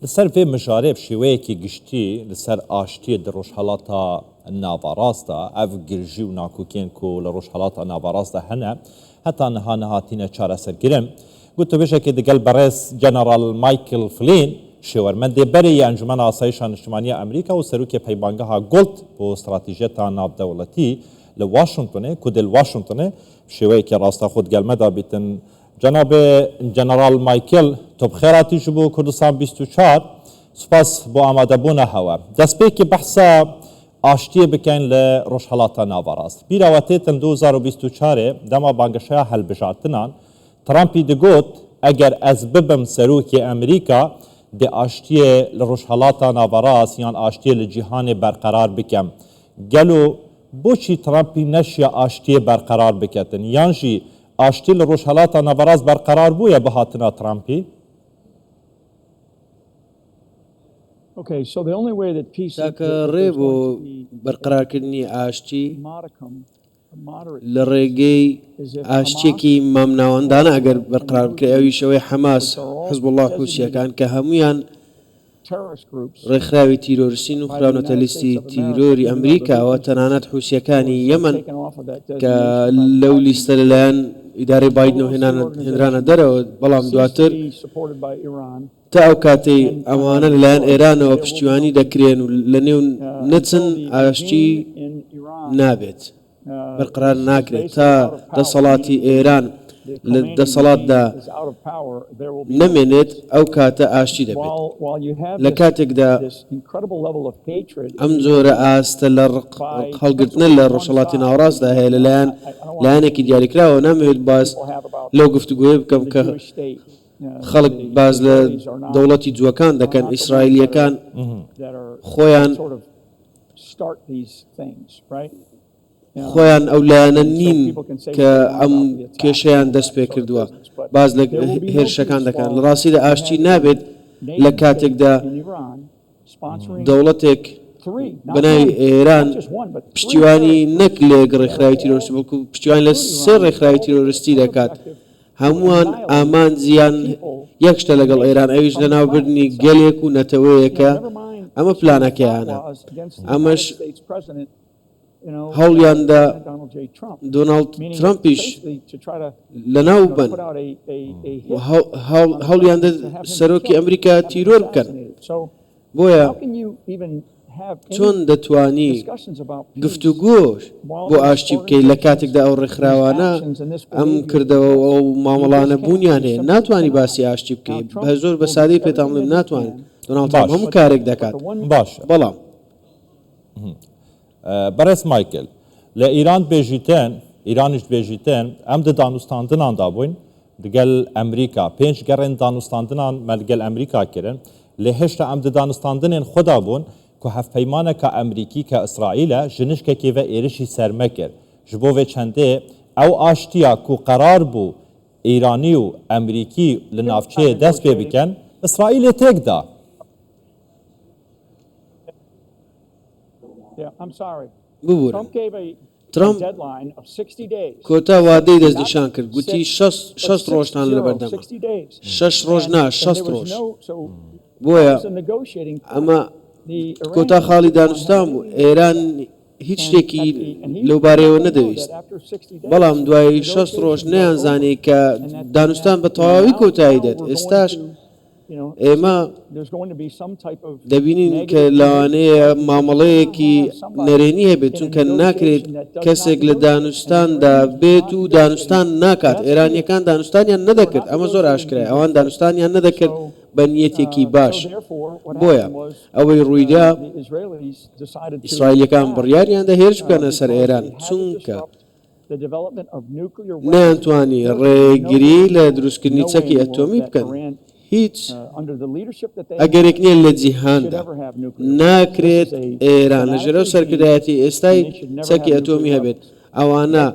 لسر في مجارب شويكي قشتي لسر آشتي در روشحالاتا نافاراستا اف گرجي و ناكوكين كو لروشحالاتا نافاراستا هنا حتى نهاتينا چارة سر گرم قلت بشكل دقل برئيس جنرال مايكل فلين شورمند بري انجمن آسایش اجتماعی امریکا و سروک پیمانگاه گلد با استراتژیت ناف دولتی لواشنطن کدل واشنطن شوی که راستا خود گلمه دا بیتن جناب جنرال مایکل تو بخیراتی جبو کردستان 24 سپاس با آماده بونه هوا دست بی که بحثا آشتی بکن لروشحالاتا ناواراست بیراواتیتن 2024 دما بانگشه حل بجارتنان ترامپی دگوت اگر از ببم سروک امریکا د آشتی لروشحالاتا ناواراس یان آشتی لجهان برقرار بکم گلو بوچی ترامپی نشیا آشتی برقرار بکتن یان جی آشتی لروشحالاتا ناواراس برقرار بویا بهاتنا ترامپی تاکە برقرارکردنی ئاشتی لە ڕێگەی ئاشتێکی مامناوەندانە ئەگەر بەرقرار بکرێ ئەویشەوەی حەماس حزب الله حوسیەکان کە هەمویان ڕێکخراوی تیرۆریستین و خراونەتە لیستی تیرۆری ئەمریکاوە تەنانەت حوسیەکانی یەمەن کە لەو لیستە لەلایەن ئیدارەی بایدنەوە هێنرانە دەرەوە بەڵام دواتر تا ئەو کاتەی ئەمانە لەلایەن ئێرانەوە پشتیوانی دەکرێن و لە نێو نەچن ئاشتی نابێت برقرار ناکرێت تا دەسەڵاتی ئێران لە دەسەڵاتدا نەمێنێت ئەو کاتە ئاشتی دەبێت لە کاتێکدا ئەم جۆرە ئاستە لە هەڵگرتنە لە ڕۆژهەڵاتی ناوەڕاستدا هەیە لەلایەن لایەنێکی دیاریکراوە نامەوێت باس لەو گفتوگوێ بکەم کە خەڵک باز لە دەوڵەتی جووەکان دەکەن ئیسرائیلیەکان خۆیان خۆیان ئەو لایەنە نین کە ئەم کێشەیان دەست پێ کردووە باز لە هێرشەکان دەکەن لە ڕاستیدا ئاشتی نابێت لە کاتێکدا دەوڵەتێک بەناوی ئێران پشتیوانی نەک لە ڕێکخراوی تیرۆریستی بەڵکو پشتیوان لە سێ ڕێکخراوی تیرۆریستی دەکات هەمووان ئامانجیان یەک شتە لەگەڵ ئێران ئەویش لەناوبردنی گەلێک و نەتەوەیەکە ئەمە پلانەکەیانە ئەمەش هەوڵیاندا دۆناڵد ترامپیش لەناو بن هەوڵیاندا سەرۆکی ئەمریکا تیرۆر بکەن بۆیە چۆن دەتوانی گفتوگۆش بۆ ئاشتی بکەیت لە کاتێکدا ئەو ڕێکخراوانە ئەم کردەوە ئەو مامەڵانە بوونیان هەیە ناتوانانی باسی ئاشتی بکەیت بە زۆر بە سادەی پێتان بڵێم ناتوانێت دۆناڵد ترامپ هەموو کارێک دەکات باش بەڵام برس مایکل لإيران بيجيتين إيرانش بيجيتين أم ده دانوستاندنان دابوين دقل أمريكا بينش قرن دانوستاندنان ملقل أمريكا كرن لهشت أم ده دانوستاندنين خدا بون كو هف بيمانه كأمريكي كإسرائيل جنش كيفا إيرشي سرمكر جبوه چنده أو آشتيا كو قرار بو إيراني و أمريكي لنافچه دست بيبكن إسرائيل تيك دا ببوورن ترامپ کۆتا وادەی دەستنیشان کرد گوتی 6 ڕۆژتان لەبەردەمە 6 ڕۆژ نا 6 ڕۆژ بۆیە ئەمە کۆتا خاڵی دانوستان بوو ئێران هیچ شتێکی لەو بارەیەوە نەدەویست بەڵام دوای 6 ڕۆژ نەیانزانی کە دانوستان بە تەواوی کۆتایی دێت ئێستاش ئێمە دەبینین کە لەوانەیە مامەڵەیەکی نەرێنی هەبێت چونکە ناکرێت کەسێک لە دانوستاندا بێت و دانوستان ناکات ئێرانیەکان دانوستانیان نەدەکرد ئەمە زۆر ئاشکرای ئەوان دانوستانیان نەدەکرد بە نیەتێکی باش بۆیە ئەوەی ڕوویدا ئیسرائیلیەکان بڕیاریاندا هێرش بکەنە سەر ئێران چونکە نەیانتوانی ڕێگری لە دروستکردنی چەکی ئەتۆمی بکەن هیچ ئەگەرێک نییە لە جیهاندا ناکرێت ئێران لە ژێرە و سەرکردایەتی ئێستای چەکی ئەتۆمی هەبێت ئەوانە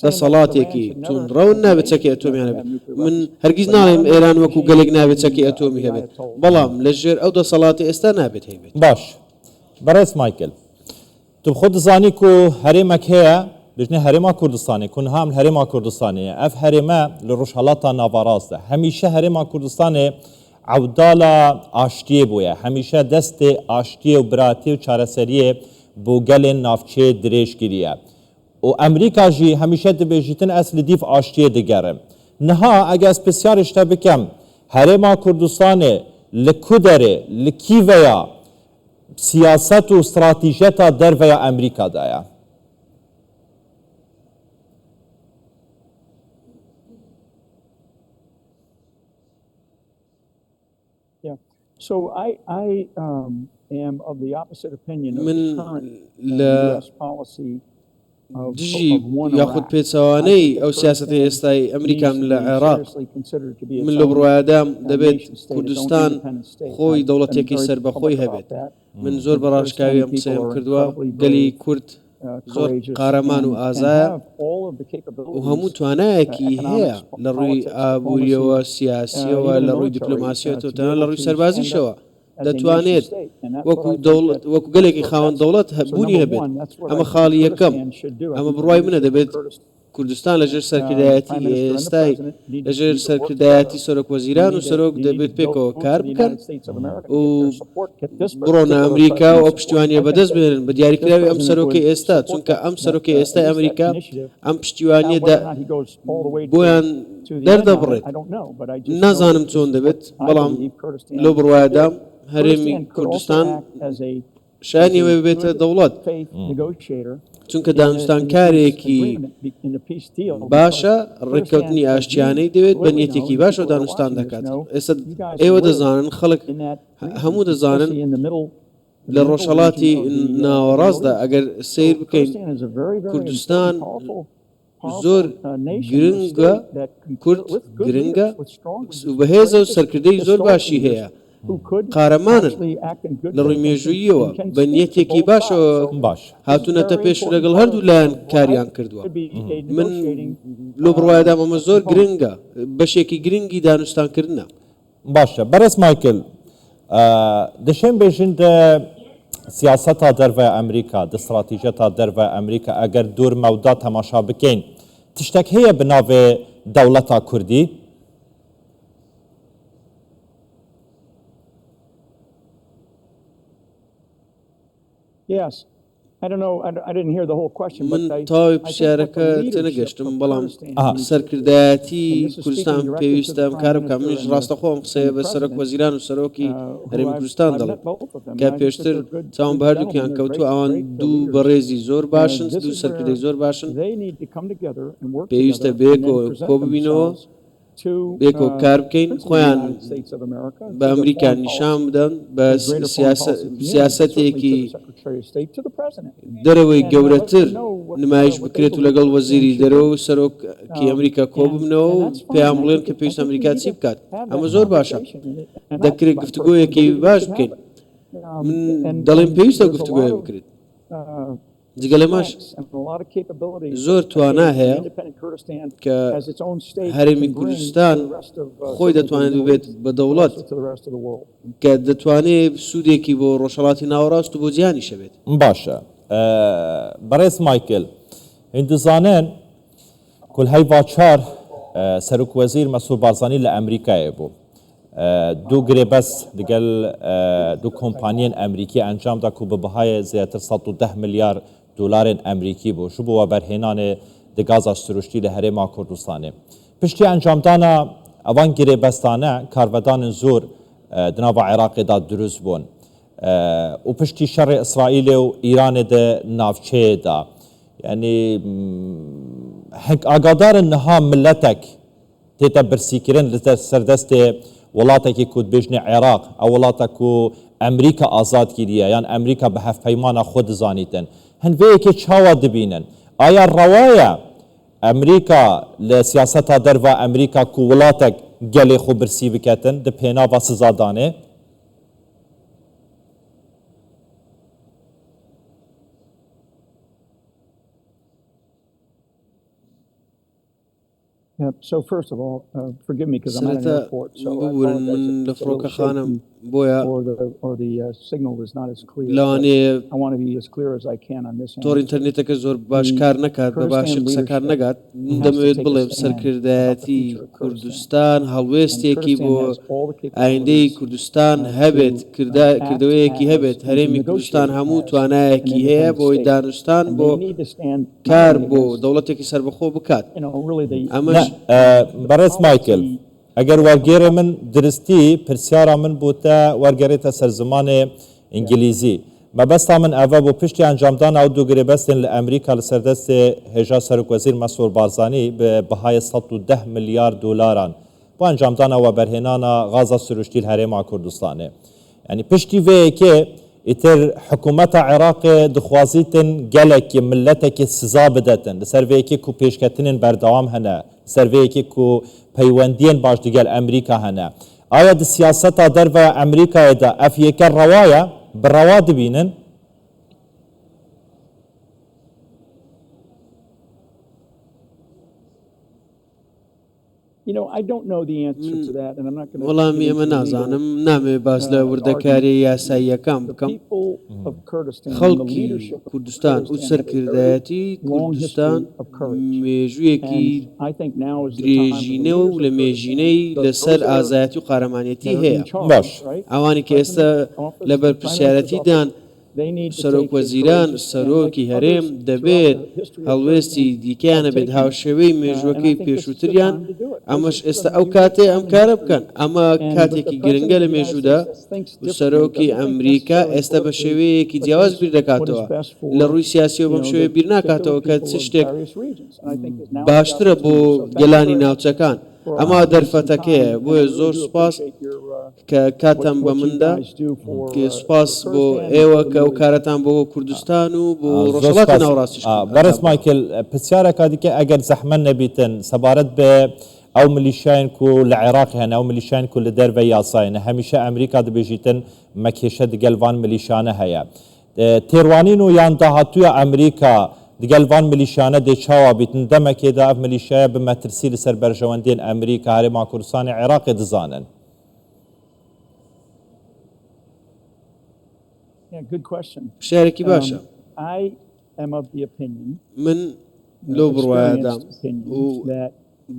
دەسەڵاتێکی تونڕەون نابێت چەکی ئەتۆمیان هەبێت من هەرگیز ناڵێم ئێران وەکو گەلێک نابێت چەکی ئەتۆمی هەبێت بەڵام لە ژێر ئەو دەسەڵاتی ئێستا نابێت هەبێت باش بەڕێز مایکل تو خۆ دەزانی و هەرێمەک هەیە بژنێ هەرێما کوردستانی کونهام هەرێما کوردستانەیە ئەف هەرێمە لە ڕۆژهەڵاتە ناڤاڕاستە هەمیشە هەرێما کوردستانێ عودالا آشتیه بویه همیشه دست آشتیه و براتی و چارەسەریە بۆ gelên navçê dirêj kiriye û Amerîka jî hemîşe dibêjîtin ez li dîv aştiyê digerim niha eger ez pisyarê te bikem Herêma Kurdistanê li ku derê li kîveya siyaset û stratîjeta derveya Amerîka de ye So I am of the opposite opinion of من the current لا U.S. policy of دژی one یاخود Iraq. پێچەوانەی ئەو سیاسەتی ئێستای ئەمریکا لە عێراق من لە بڕوایەدام دەبێت کوردستان خۆی دەوڵەتێکی سەربەخۆی هەبێت من زۆر بەڕاشکاوی ئەم قسەیەم کردووە گەلی کورد زۆر قارەمان و ئازایە و هەموو توانایەکی هەیە لە ڕووی ئابوووریەوە سیاسیەوە لە ڕووی دیپلۆماسیەوە تەنها لە ڕووی سەربازیشەوە دەتوانێت وەکو گەلێکی خاوەن دەوڵەت بوونی هەبێت ئەمە خاڵی یەکەم ئەمە بڕوای منە دەبێت کوردستان لەژێر سەرکردایەتی ئێستای لەژێر سەرکردایەتی سەرۆک وەزیران و سەرۆک دەبێت پێکەوە کار بکەن و بڕۆنە ئەمریکا و ئەو پشتیوانیە بەدەست بێنن بە دیاریکراوی ئەم سەرۆکی ئێستا چونکە ئەم سەرۆکی ئێستای ئەمریکا ئەم پشتیوانیە بۆیان دەردەبڕێت نازانم چۆن دەبێت بەڵام لەو بڕوایەدام هەرێمی کوردستان شایانیەوە بێتە دەوڵەت چونکە دانوستانکارێکی باشە ڕێککەوتنی ئاشتیانەی دەوێت بە نیەتێکی باش و دانوستان دەکات ئێستا ئێوە دەزانن خەڵک هەموو دەزانن لە ڕۆژهەڵاتی ناوەڕاستدا ئەگەر سیر بکەین کوردستان زۆر گرنگە کورد گرنگە و بەهێزە و سەرکردەی زۆر باشی هەیە قارەمانن لە ڕووی مێژوویەوە بە نیەتێکی باشەوە باش هاتوونەتە پێش لەگەڵ هەردوو لایەن کاریان کردووە من لۆ بڕوایدام ئەمە زۆر گرنگە بەشێکی گرنگی دانوستانکردنە باشە بەرز مایکل دەشێن بێژین دە سیاسەتا دەرڤای ئەمریکا دە استراتیژەتا دەرڤای ئەمریکا ئەگەر دوور مەودا تەماشا بکەین تشتێک هەیە بناوێ دەوڵەتا کوردی Yes. I don't know. I didn't hear the whole question. من تاوی پرسیارەکە تێنەگەشتم بەڵام سەرکردایەتی کوردستان پێویستە ئەم کارە بکەم منیش ڕاستەخۆم قسەیە بە سەرۆک وەزیران و سەرۆکی هەرێمی کوردستان دەڵێت کە پێشتر چاوم بە هەردووکیان کەوتووە ئەوان دوو بەڕێزی زۆر باشن دوو سەرکردەی زۆر باشن پێویستە بێکەوە کۆ ببینەوە بێکەوە کار بکەین خۆیان بە ئەمریکا نیشان بدەن بە سیاسەتێکی دەرەوەی گەورەتر نمایش بکرێت و لەگەڵ وەزیری دەرەوە و سەرۆکی ئەمریکا کۆ ببنەوە و پێیان بڵێن کە پێویست ئەمریکا چی بکات ئەمە زۆر باشە دەکرێت گفتوگۆیەکی باش بکەین من دەڵێن پێویستە گفتوگۆیە بکرێت جگە لەماش زۆر توانا هەیە کە هەرێمی کوردستان خۆی دەتوانێت ببێت بە دەوڵەت کە دەتوانێت سوودێکی بۆ ڕۆژهەڵاتی ناوەڕاست و بۆ جیانی شەبێت باشە بەڕێز مایکل هندوزانێن کولهەیڤا چار سەرۆک وەزیر مەسعود بارزانی لە ئەمریکایە بوو دوو گرێبەس لەگەڵ دوو کۆمپانیەن ئەمریکی ئەنجامدا کو بە بەهای زیاتر 110 میلیارد دلارên ئەمریکی بوو شو بووە بەرهێنانê di gaza siruştî li Herêma Kurdistanê. Piştî encamdana evan girêbestane karvedanên zor di nava Iraqê da durust bûn. û piştî şerê İsraîlê û Îranê de navçeyê da. Yani hink agadarên niha milletek tête birsîkirin li serdestê welatekî ku dibêjne Iraq ew welata ku Emerîka azad kiriye yan Emerîka bi hevpeymana xwe dizanîtin. هەنوەیەکی چاوا دبینن ئایا ڕەوایە ئەمریکا لە سیاسەتا دەرڤ ئەمریکا کو وڵاتێک گەلێ خۆ برسی بکەتن دە پێناڤ سزادانێ So first of all, forgive me because I'm at an airport. So من لە فڕۆکەخانەم بۆیە or the signal is not as clear. لەوانەیە I want to be as clear as I can on this. تۆڕ ئینتەرنێتەکە زۆر باش کار نەکات بە باشی قسەکار نەگات دەمەوێت بڵێم سەرکردایەتی کوردستان هەڵوێستێکی بۆ ئایندەی کوردستان هەبێت کردەوەیەکی هەبێت هەرێمی کوردستان هەموو توانایەکی هەیە بۆی دانوستان بۆ کار بۆ دەوڵەتێکی سربەخۆ بکات ئەمەش بەڕێز مایکل ئەگەر وەرگێرە من درستی پرسیارە من بووتە وەرگێڕێتە سەر زمانی ئینگلیزی مەبەستا من ئەڤە بۆ پشتی ئەنجامدان ئەو دووگرێ بەستێن لە ئەمریکا لە سەردەستی هێژا سەرۆکوەزیر مەسعود بارزانی بە بەهای 110 ملیار دۆلاران بۆ ئەنجامدانەوە بەرهێنانە غازە سروشتی هەرێما کوردستانê یعنی پشتی vêyekê ئیتر حکوومەتە عێراقê dixwazîtin gelekî milletekî siza bidetin li ser vêyekê ku pêşketinên berdewam hene li ser vêyekê ku peywendiyên baş digel Emerîka hene aya di siyaseta derve Emerîkayê de ev yêke rewa ye bi rewa dibînin I don't know the answer to that, and I'm not going to. وەڵامی ئەمە نازانم نامێ باس لە وردەکاری یاساییەکان بکەم خەڵکی کوردستان و سەرکردایەتی کوردستان مێژوویەکی درێژینە و لە مێژینەی لەسەر ئازایەتی و قارەمانەتی هەیە باش ئەوانی کە ئێستا لەبەر پرسیارەتیدان سەرۆک وەزیران سەرۆکی هەرێم دەبێت هەڵوێستی دیکەیانە بێت هاوشێوەی مێژوەکەی پێشووتریان ئەمەش ئێستا ئەو کاتێ ئەم کارە بکەن ئەمە کاتێکی گرنگە لە مێژوودا و سەرۆکی ئەمریکا ئێستا بە شێوەیەکی جیاواز بیر دەکاتەوە لە ڕووی سیاسیەوە بەم شێوەیە بیر ناکاتەوە کە چ شتێک باشترە بۆ گەلانی ناوچەکان ئەمە دەرفەتەکەیە بۆیە زۆر سوپاس کە کاتم بە مندا سوپاس بۆ ئێوە کە ئەو کارەتان بۆ کوردستان و بۆ ڕۆژهەڵاتی ناوەڕاستیش بەڕێز مایکل پرسیارێکا دیکە ئەگەر زەحمە نەبیتن سەبارەت بێ ئەو ملیشیان و لە عێراق هەن ئەو ملیشیان و لە دەربە یاساینە هەمیشە ئەمریکا دەبێژیتن مەکێشە دگەلوان ملیشانە هەیە تێڕوانین و یان داهاتووە ئەمریکا دگەلوان ملیشانە دێ چاوا بیتن دەمەکێدا ئەف ملیشایە بمەترسی لەسەر بەرژەوەندێن ئەمریکا هەرێما کوردستانی عێراقی دزانن شارێکی باشە من لەو بڕواایەدام و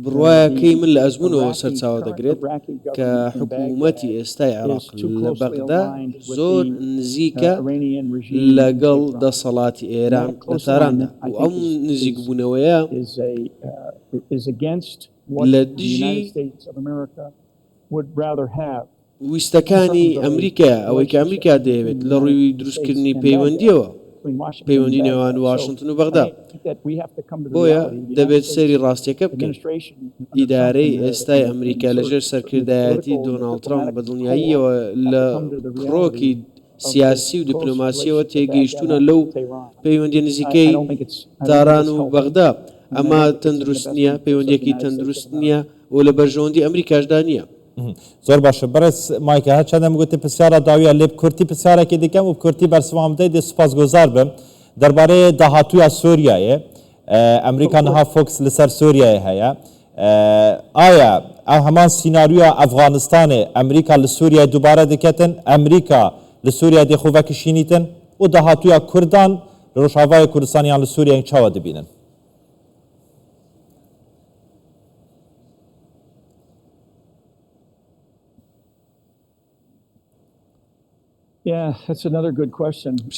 بڕواایەکەی من لە ئەزمونەوە سەرچاوە دەگرێت کە حکوومەتی ئێستای عێراق لە بەغدا زۆر نزیکە لەگەڵ دەسەڵاتی ئێران لە تاراندا و ئەم نزیک بوونەوەیە لە دژی ویستەکانی ئەمریکا ئەوەی کە ئەمریکا دەیەوێت لە ڕووی دروستکردنی پەیوەندیەوە پەیوەندی نێوان واشنگتن و بەغدا بۆیە دەبێت سەری ڕاستیەکە بکەن ئیدارەی ئێستای ئەمریکا لەژێر سەرکردایەتی دۆناڵد ترامپ بە دڵنیاییەوە لە کڕۆکی سیاسی و دیپلۆماسیەوە تێگەیشتونە لەو پەیوەندی نزیکەی تاران و بەغدا ئەمە تەندروست نییە پەیوەندێکی تەندروست نییە و لە بەرژەوەندی ئەمریکاشدا نییە زۆر باشە بەرز مایکە هەرچەندە گوتی پرسیارە داویە لێ کورتی پرسیارێکی دیکەم و کورتی بەرسەوام بدەیت دێ سوپاسگۆزار بم دەربارەی داهاتوویە سووریایە ئەمریکا نەها فۆکس لەسەر سووریایە هەیە ئایا ئەو هەمان سیناریوە ئەفغانستانê ئەمریکا لە سووریای دووبارە دەکەتن ئەمریکا لە سووریا دێخۆڤەکشینیتن و داهاتوویە کوردان لە ڕۆژاوای کوردستانیان لە سووریان چاوە دەبینن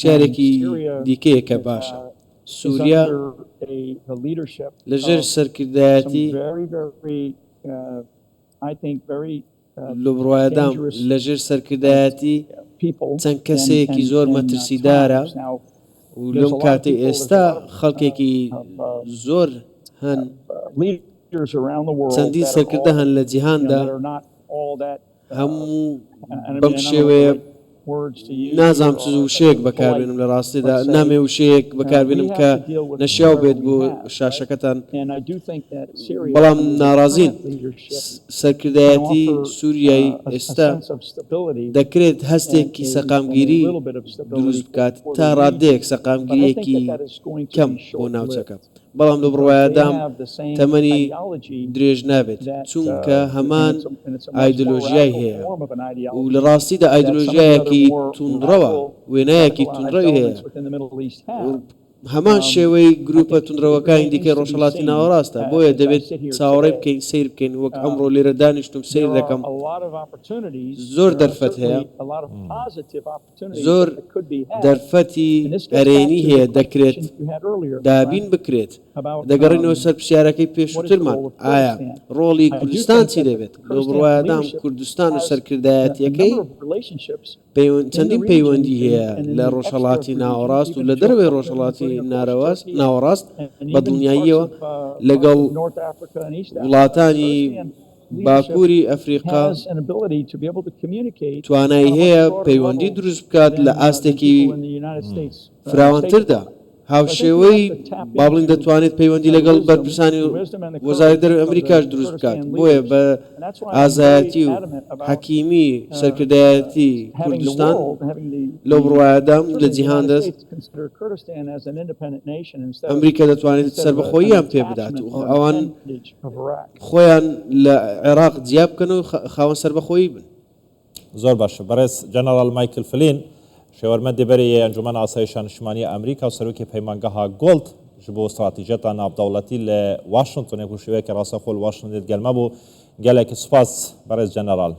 شارێکی دیکەیە کە باشە سووریا لەژێر سەرکردایەتی لە بڕواایەدام لەژێر سەرکردایەتی چەند کەسێکی زۆر مەترسیدارە و لەم کاتێ ئێستا خەڵکێکی زۆر هەن چەندین سەرکردە هەن لە جیهاندا هەموو بەم شێوەیە نازام چ وشەیەک بەکاربێنم لە ڕاستیدا نامێ وشەیەک بەکاربێنم کە نەشیاو بێت بۆ شاشەکەتان بەڵام ناڕازین سەرکردایەتی سووریایی ئێستا دەکرێت هەستێکی سەقامگیری دروست بکات تا ڕادەیەک سەقامگیریەکی کەم بۆ ناوچەکە بەڵام لە بڕوایەدام they have the same تەمەنی ideology درێژ نابێت that, چونکە and هەمان it's a much more ئایدۆلۆژیای radical هەیە form of an ideology و لە ڕاستیدا ئایدۆلۆژیایەکی تونندڕەوە وێنایەکی تونندڕەوی هەیە elements within the Middle East have. هەمان شێوەی گروپە تونندڕەوەکانی دیکەی ڕۆژهەڵاتی ناوەڕاستە بۆیە دەبێت چاوەڕێ بکەین سیر بکەین وەک ئەمڕۆ لێرە دانیشتم سیر There دەکەم are a lot of opportunities. زۆر There are دەرفەت هەیە certainly a lot of positive opportunities زۆر that could be had. دەرفەتی And this gets back ئەرێنی to هەیە the دەکرێت question you had earlier, دابین right? بکرێت About, دەگەڕینەوە سەر پرسیارەکەی what is the پێشووترمان role of ئایا Kurdistan? ڕۆڵی I do کوردستان think چی that دەبێت لە Kurdistan بڕوایەدام leadership کوردستان و has a سەرکردایەتیەکەی number of relationships چەندین region پەیوەندی and هەیە in لە the ڕۆژهەڵاتی extra-region, ناوەڕاست و even لە دەروێ geopolitically, ڕۆژهەڵاتی including, of course, Turkey ناوەڕاست and بە even دڵنیاییەوە parts of, لەگەڵ parts of North Africa and East Africa. وڵاتانی Kurdistan باکووری leadership ئەفریقا has an ability to be able to communicate توانایی on a much هەیە broader پەیوەندی level دروست بکات لە than ئاستێکی people in the United States, فراوانتردا هاوشێوەی باڵین دەتوانێت پەیوەندی لەگەڵ بەرپرسانی وەزارەتی دەرەوەی ئەمریکاش دروست بکات بۆیە بە ئازایەتی و حەکیمی سەرکردایەتی کوردستان لەو بڕوایەدام لە جیهان دەست ئەمریکا دەتوانێت سربەخۆییان پێ بدات و ئەوان خۆیان لە عێراق جیا بکەن و خاوەن سربەخۆیی بن. زۆر باشە بەڕێز جەنەڕال مایکل فلین شێوەرمەندی بەری ئەنجومەن ئاسایشە نیشتیمانی ئەمریکا و سەرۆکی پەیمانگەها گۆڵد ji bo استراتیژیeta navdewletî li Washingtonê ku şêwekî rasteqol Washingtonê gelme bû gelekî spas berez General.